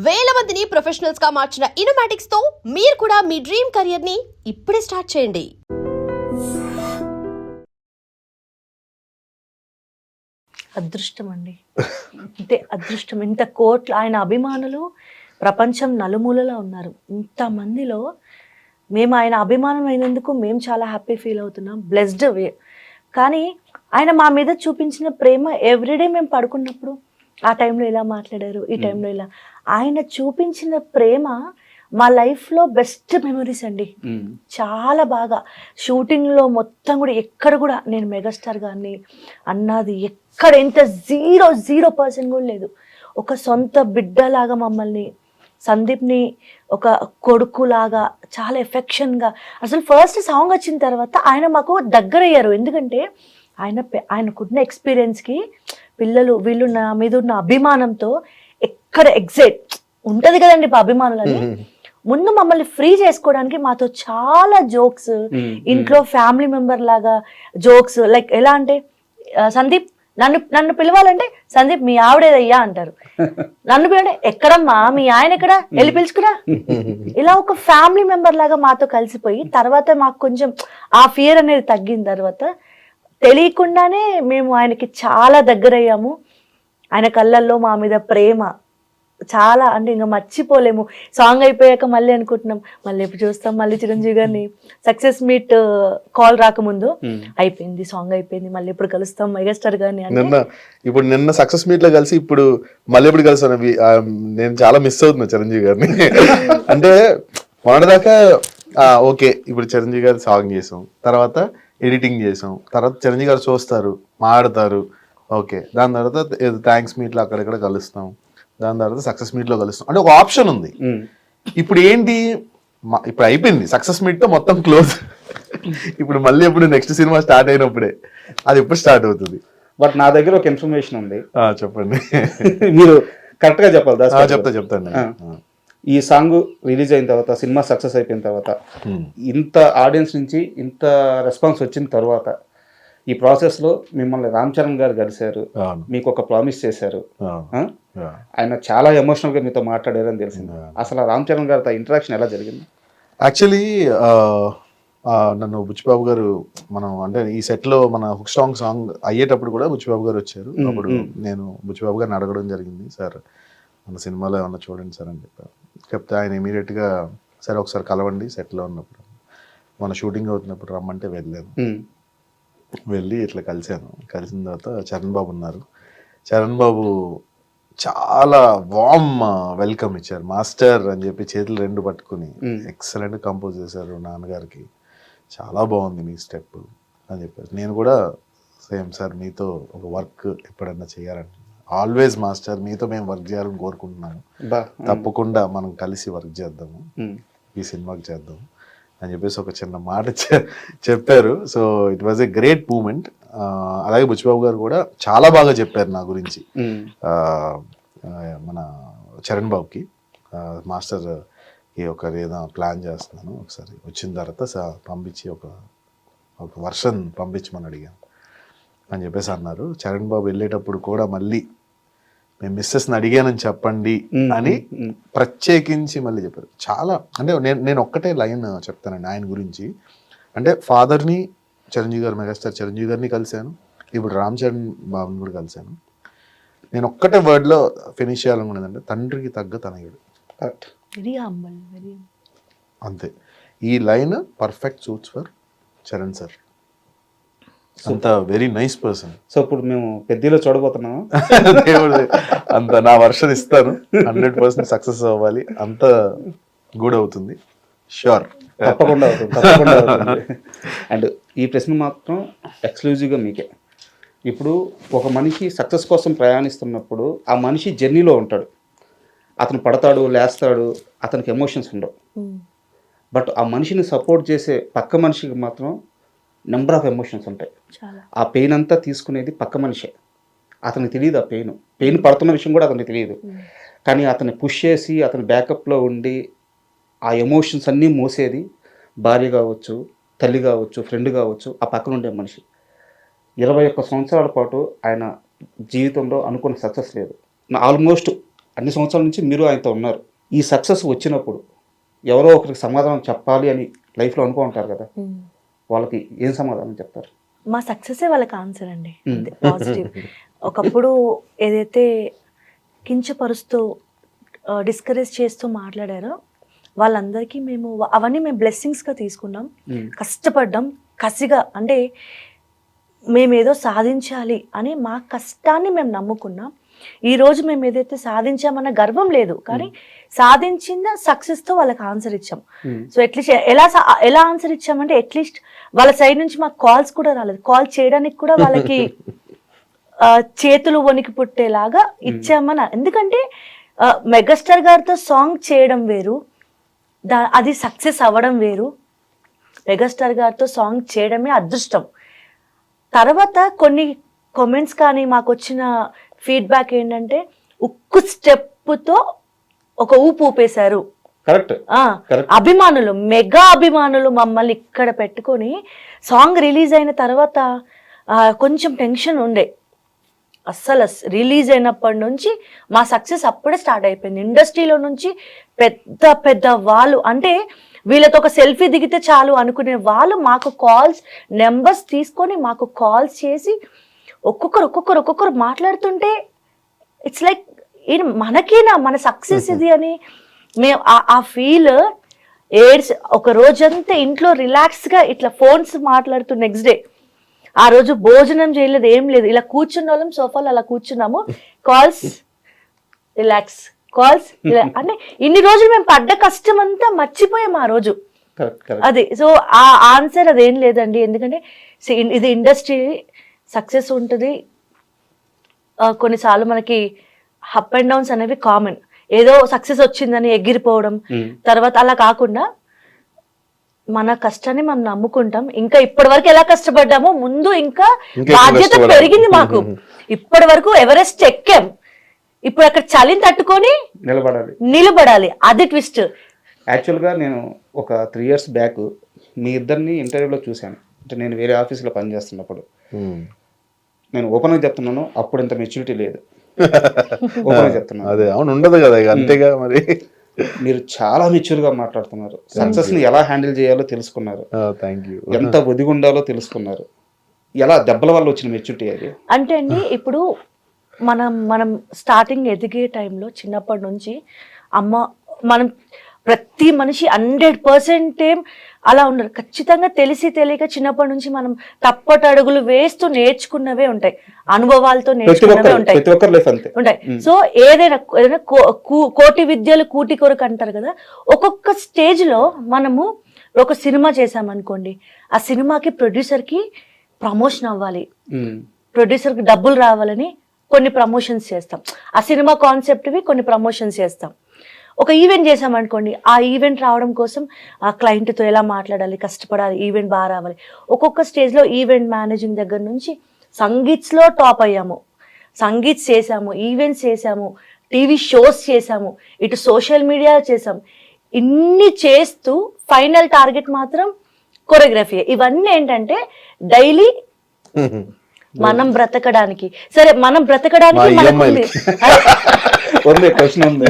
వేల మందిని ప్రొఫెషనల్స్ గా మార్చిన ఇనోమాటిక్స్ తో మీరు కూడా మీ డ్రీమ్ కెరియర్ ని ఇప్పుడే స్టార్ట్ చేయండి. అదృష్టం అండి. అంటే అదృష్టం. ఇంత కోట్ల ఆయన అభిమానులు ప్రపంచం నలుమూలలో ఉన్నారు. ఇంతమందిలో మేము ఆయన అభిమానం అయినందుకు మేము చాలా హ్యాపీ ఫీల్ అవుతున్నాం. బ్లెస్డ్ వే. కానీ ఆయన మా మీద చూపించిన ప్రేమ ఎవ్రీడే మేము పడుకున్నప్పుడు ఆ టైంలో ఇలా మాట్లాడారు, ఈ టైంలో ఇలా ఆయన చూపించిన ప్రేమ మా లైఫ్లో బెస్ట్ మెమరీస్ అండి. చాలా బాగా షూటింగ్లో మొత్తం కూడా ఎక్కడ కూడా నేను మెగాస్టార్ గారిని అన్నది ఎక్కడ ఎంత 0% కూడా లేదు. ఒక సొంత బిడ్డలాగా మమ్మల్ని సందీప్ని ఒక కొడుకులాగా చాలా ఎఫెక్షన్గా అసలు ఫస్ట్ సాంగ్ వచ్చిన తర్వాత ఆయన మాకు దగ్గరయ్యారు. ఎందుకంటే ఆయనకున్న ఎక్స్పీరియన్స్కి పిల్లలు వీళ్ళు నా మీద ఉన్న అభిమానంతో ఎక్కడ ఎగ్జైట్ ఉంటుంది కదండి అభిమానులని ముందు మమ్మల్ని ఫ్రీ చేసుకోవడానికి మాతో చాలా జోక్స్, ఇంట్లో ఫ్యామిలీ మెంబర్ లాగా జోక్స్. లైక్ ఎలా అంటే సందీప్ నన్ను పిలవాలంటే సందీప్ మీ ఆవిడేదయ్యా అంటారు. నన్ను పిలవంటే ఎక్కడమ్మా మీ ఆయన ఎక్కడ వెళ్ళి పిలుచుకురా. ఇలా ఒక ఫ్యామిలీ మెంబర్ లాగా మాతో కలిసిపోయి తర్వాత మాకు కొంచెం ఆ ఫియర్ అనేది తగ్గిన తర్వాత తెలియకుండానే మేము ఆయనకి చాలా దగ్గరయ్యాము. ఆయన కళ్ళల్లో మా మీద ప్రేమ చాలా అంటే ఇంకా మర్చిపోలేము. సాంగ్ అయిపోయాక మళ్ళీ అనుకుంటున్నాం మళ్ళీ ఎప్పుడు చూస్తాం మళ్ళీ చిరంజీవి గారిని. సక్సెస్ మీట్ కాల్ రాకముందు అయిపోయింది సాంగ్ అయిపోయింది మళ్ళీ ఎప్పుడు కలుస్తాం మెగాస్టార్ గారిని. నిన్న సక్సెస్ మీట్ లో కలిసి ఇప్పుడు మళ్ళీ ఎప్పుడు కలుస్తాను. నేను చాలా మిస్ అవుతున్నా చిరంజీవి గారిని. అంటే మొన్నటిదాకా ఓకే ఇప్పుడు చిరంజీవి గారి సాంగ్ చేసాం, తర్వాత ఎడిటింగ్ చేసాం, తర్వాత చిరంజీవి గారు చూస్తారు మాట్లాడతారు, ఓకే దాని తర్వాత థ్యాంక్స్ మీట్లో అక్కడెక్కడ కలుస్తాం, దాని తర్వాత సక్సెస్ మీట్ లో కలుస్తాం అంటే ఒక ఆప్షన్ ఉంది. ఇప్పుడు ఏంటి ఇప్పుడు అయిపోయింది సక్సెస్ మీట్ తో మొత్తం క్లోజ్. ఇప్పుడు మళ్ళీ ఎప్పుడు నెక్స్ట్ సినిమా స్టార్ట్ అయినప్పుడే అది ఎప్పుడు స్టార్ట్ అవుతుంది. బట్ నా దగ్గర ఒక ఇన్ఫర్మేషన్ ఉంది, చెప్పండి. మీరు కరెక్ట్ గా చెప్పాలి. చెప్తాను. ఈ సాంగ్ రిలీజ్ అయిన తర్వాత సినిమా సక్సెస్ అయిపోయిన తర్వాత ఇంత ఆడియన్స్ నుంచి ఇంత రెస్పాన్స్ వచ్చిన తర్వాత ఈ ప్రాసెస్ లో మిమ్మల్ని రామ్ చరణ్ గారు కలిశారు, మీకు ఒక ప్రామిస్ చేశారు, ఆయన చాలా ఎమోషనల్ గా మీతో మాట్లాడారని తెలిసింది. అసలు రామ్ చరణ్ గారితో ఇంటరాక్షన్ ఎలా జరిగింది? యాక్చువల్లీ నన్ను బుచ్చిబాబు గారు మనం అంటే ఈ సెట్ లో మన హుక్ సాంగ్ అయ్యేటప్పుడు కూడా బుచ్చిబాబు గారు వచ్చారు. అప్పుడు నేను బుచ్చిబాబు గారిని అడగడం జరిగింది, సార్ మన సినిమాలో ఏమన్నా చూడండి సార్ అని చెప్పారు. చెప్తే ఆయన ఇమీడియట్ గా సరే ఒకసారి కలవండి సెట్లో ఉన్నప్పుడు, మన షూటింగ్ అవుతున్నప్పుడు రమ్మంటే వెళ్ళి ఇట్లా కలిశాను. కలిసిన తర్వాత చరణ్ బాబు ఉన్నారు. చరణ్ బాబు చాలా వామ్ వెల్కమ్ ఇచ్చారు. మాస్టర్ అని చెప్పి చేతులు రెండు పట్టుకుని ఎక్సలెంట్ కంపోజ్ చేశారు నాన్నగారికి, చాలా బాగుంది మీ స్టెప్ అని చెప్పారు. నేను కూడా సేమ్ సార్ మీతో ఒక వర్క్ ఎప్పుడన్నా చేయాలంటే ఆల్వేస్ మాస్టర్ మీతో మేము వర్క్ చేయాలని కోరుకుంటున్నాము, తప్పకుండా మనం కలిసి వర్క్ చేద్దాము, ఈ సినిమాకి చేద్దాము అని చెప్పేసి ఒక చిన్న మాట చెప్పారు. So it was a great moment. అలాగే బుచ్చిబాబు గారు కూడా చాలా బాగా చెప్పారు నా గురించి. మన చరణ్ బాబుకి మాస్టర్కి ఒక ఏదో ప్లాన్ చేస్తున్నాను, ఒకసారి వచ్చిన తర్వాత పంపించి ఒక వర్షన్ పంపించమని అడిగాను అని చెప్పేసి అన్నారు. చరణ్ బాబు వెళ్ళేటప్పుడు కూడా మళ్ళీ మేము మిస్సెస్ని అడిగానని చెప్పండి అని ప్రత్యేకించి మళ్ళీ చెప్పారు. చాలా అంటే నేను ఒక్కటే లైన్ చెప్తానండి ఆయన గురించి. అంటే ఫాదర్ని చిరంజీవి గారు మెగాస్టార్ చిరంజీవి గారిని కలిశాను, ఇప్పుడు రామ్ చరణ్ బాబుని కూడా కలిశాను. నేను ఒక్కటే వర్డ్లో ఫినిష్ చేయాలనుకున్నదంటే తండ్రికి తగ్గ తనయుడు. అంతే. ఈ line perfect suits for Charan sir. అంత వెరీ నైస్ పర్సన్. సో ఇప్పుడు మేము పెద్దలో చూడబోతున్నాము. దేవుడు అంత నా వర్షన్ ఇస్తాను, 100% సక్సెస్ అవ్వాలి, అంత గుడ్ అవుతుంది, షూర్ తప్పకుండా అవుతుంది. అండ్ ఈ ప్రశ్న మాత్రం ఎక్స్క్లూజివ్గా మీకే. ఇప్పుడు ఒక మనిషి సక్సెస్ కోసం ప్రయాణిస్తున్నప్పుడు ఆ మనిషి జర్నీలో ఉంటాడు, అతను పడతాడు లేస్తాడు, అతనికి ఎమోషన్స్ ఉండవు. బట్ ఆ మనిషిని సపోర్ట్ చేసే పక్క మనిషికి మాత్రం నెంబర్ ఆఫ్ ఎమోషన్స్ ఉంటాయి. ఆ పెయిన్ అంతా తీసుకునేది పక్క మనిషే. అతనికి తెలియదు ఆ పెయిన్ పడుతున్న విషయం కూడా అతనికి తెలియదు. కానీ అతన్ని పుష్ చేసి అతని బ్యాకప్లో ఉండి ఆ ఎమోషన్స్ అన్నీ మోసేది భార్య కావచ్చు, తల్లి కావచ్చు, ఫ్రెండ్ కావచ్చు, ఆ పక్కన ఉండే మనిషి. 21 సంవత్సరాల పాటు ఆయన జీవితంలో అనుకున్న సక్సెస్ లేదు. ఆల్మోస్ట్ అన్ని సంవత్సరాల నుంచి మీరు ఆయనతో ఉన్నారు. ఈ సక్సెస్ వచ్చినప్పుడు ఎవరో ఒకరికి సమాధానం చెప్పాలి అని లైఫ్లో అనుకుంటారు కదా, వాళ్ళకి ఏం సమాధానం చెప్తారు? మా సక్సెసే వాళ్ళకి ఆన్సర్ అండి. పాజిటివ్. ఒకప్పుడు ఏదైతే కించపరుస్తూ డిస్కరేజ్ చేస్తూ మాట్లాడారో వాళ్ళందరికీ అవన్నీ మేము బ్లెస్సింగ్స్గా తీసుకున్నాం. కష్టపడ్డాం కసిగా, అంటే మేమేదో సాధించాలి అని మా కష్టాన్ని మేము నమ్ముకున్నాం. ఈరోజు మేము ఏదైతే సాధించామన్న గర్వం లేదు, కానీ సాధించిన సక్సెస్తో వాళ్ళకి ఆన్సర్ ఇచ్చాం. సో అట్లీస్ట్ ఎలా ఆన్సర్ ఇచ్చామంటే అట్లీస్ట్ వాళ్ళ సైడ్ నుంచి మాకు కాల్స్ కూడా రాలేదు. కాల్ చేయడానికి కూడా వాళ్ళకి చేతులు వణికి పుట్టేలాగా ఇచ్చామని. ఎందుకంటే మెగాస్టార్ గారితో సాంగ్ చేయడం వేరు, అది సక్సెస్ అవ్వడం వేరు. మెగాస్టార్ గారితో సాంగ్ చేయడమే అదృష్టం. తర్వాత కొన్ని కామెంట్స్ కానీ మాకు వచ్చిన ఫీడ్బ్యాక్ ఏంటంటే ఉక్కు స్టెప్తో ఒక ఊపు ఊపేశారు. కరెక్ట్. అభిమానులు, మెగా అభిమానులు మమ్మల్ని ఇక్కడ పెట్టుకొని సాంగ్ రిలీజ్ అయిన తర్వాత కొంచెం టెన్షన్ ఉండే. అస్సలు రిలీజ్ అయినప్పటి నుంచి మా సక్సెస్ అప్పుడే స్టార్ట్ అయిపోయింది. ఇండస్ట్రీలో నుంచి పెద్ద పెద్ద వాళ్ళు, అంటే వీళ్ళతో ఒక సెల్ఫీ దిగితే చాలు అనుకునే వాళ్ళు మాకు కాల్స్ నెంబర్స్ తీసుకొని మాకు కాల్స్ చేసి ఒక్కొక్కరు మాట్లాడుతుంటే ఇట్స్ లైక్ మనకేనా మన సక్సెస్ ఇది అని మేము ఆ ఫీల్ ఒక రోజంతా ఇంట్లో రిలాక్స్గా ఇట్లా ఫోన్స్ మాట్లాడుతూ నెక్స్ట్ డే ఆ రోజు భోజనం చేయలేదు, ఏం లేదు, ఇలా కూర్చున్న వాళ్ళం సోఫాలో అలా కూర్చున్నాము, కాల్స్ రిలాక్స్, కాల్స్ అంటే ఇన్ని రోజులు మేము పడ్డ కష్టం అంతా మర్చిపోయాం ఆ రోజు. అది సో ఆ ఆన్సర్ అదేం లేదండి. ఎందుకంటే ఇది ఇండస్ట్రీ, సక్సెస్ ఉంటుంది, కొన్నిసార్లు మనకి అప్ అండ్ డౌన్స్ అనేవి కామన్. ఏదో సక్సెస్ వచ్చిందని ఎగిరిపోవడం, తర్వాత అలా కాకుండా మన కష్టాన్ని మనం నమ్ముకుంటాం. ఇంకా ఇప్పటి వరకు ఎలా కష్టపడ్డామో ముందు ఇంకా బాధ్యత పెరిగింది మాకు. ఇప్పటి వరకు ఎవరెస్ట్ ఎక్కాం, ఇప్పుడు అక్కడ చలిని తట్టుకొని నిలబడాలి. అది ట్విస్ట్. యాక్చువల్గా నేను ఒక 3 years బ్యాక్ మీ ఇద్దరిని ఇంటర్వ్యూలో చూశాను. అంటే నేను వేరే ఆఫీస్లో పనిచేస్తున్నప్పుడు. నేను ఓపెన్గా చెప్తున్నాను, అప్పుడు ఇంత మెచ్యూరిటీ లేదు. ఓపెన్గా చెప్తున్నాను. అదే అవును, ఉండదు కదా ఇక, అంతేగా మరి. మీరు చాలా మెచ్యూర్గా మాట్లాడుతున్నారు. సక్సెస్ని ఎలా హ్యాండిల్ చేయాలో తెలుసుకున్నారు. Thank you. ఎంత ఒదిగి ఉండాలో తెలుసుకున్నారు. ఎలా దెబ్బల వల్ల వచ్చిన మెచ్యూరిటీ అది? అంటే అండి, ఇప్పుడు మనం స్టార్టింగ్ ఎదిగే టైంలో చిన్నప్పటి నుంచి మనం ప్రతి మనిషి 100% అలా ఉండరు. ఖచ్చితంగా తెలిసి తెలియక చిన్నప్పటి నుంచి మనం తప్పటడుగులు వేస్తూ నేర్చుకున్నవే ఉంటాయి, అనుభవాలతో నేర్చుకున్నవే ఉంటాయి. సో ఏదైనా కోటి విద్యలు కూటి కొరకు అంటారు కదా. ఒక్కొక్క స్టేజ్ లో మనము ఒక సినిమా చేసామనుకోండి, ఆ సినిమాకి ప్రొడ్యూసర్కి ప్రమోషన్ అవ్వాలి, ప్రొడ్యూసర్కి డబ్బులు రావాలని కొన్ని ప్రమోషన్స్ చేస్తాం. ఆ సినిమా కాన్సెప్ట్వి కొన్ని ప్రమోషన్స్ చేస్తాం. ఒక ఈవెంట్ చేసామనుకోండి, ఆ ఈవెంట్ రావడం కోసం ఆ క్లయింట్తో ఎలా మాట్లాడాలి, కష్టపడాలి, ఈవెంట్ బాగా రావాలి. ఒక్కొక్క స్టేజ్లో ఈవెంట్ మేనేజింగ్ దగ్గర నుంచి సంగీత్స్లో టాప్ అయ్యాము, సంగీత్స్ చేసాము, ఈవెంట్స్ చేసాము, టీవీ షోస్ చేసాము, ఇటు సోషల్ మీడియా చేసాము. ఇన్ని చేస్తూ ఫైనల్ టార్గెట్ మాత్రం కొరియోగ్రఫీ. ఇవన్నీ ఏంటంటే డైలీ మనం బ్రతకడానికి. సరే, మనం బ్రతకడానికి క్వశ్చన్ ఉంది.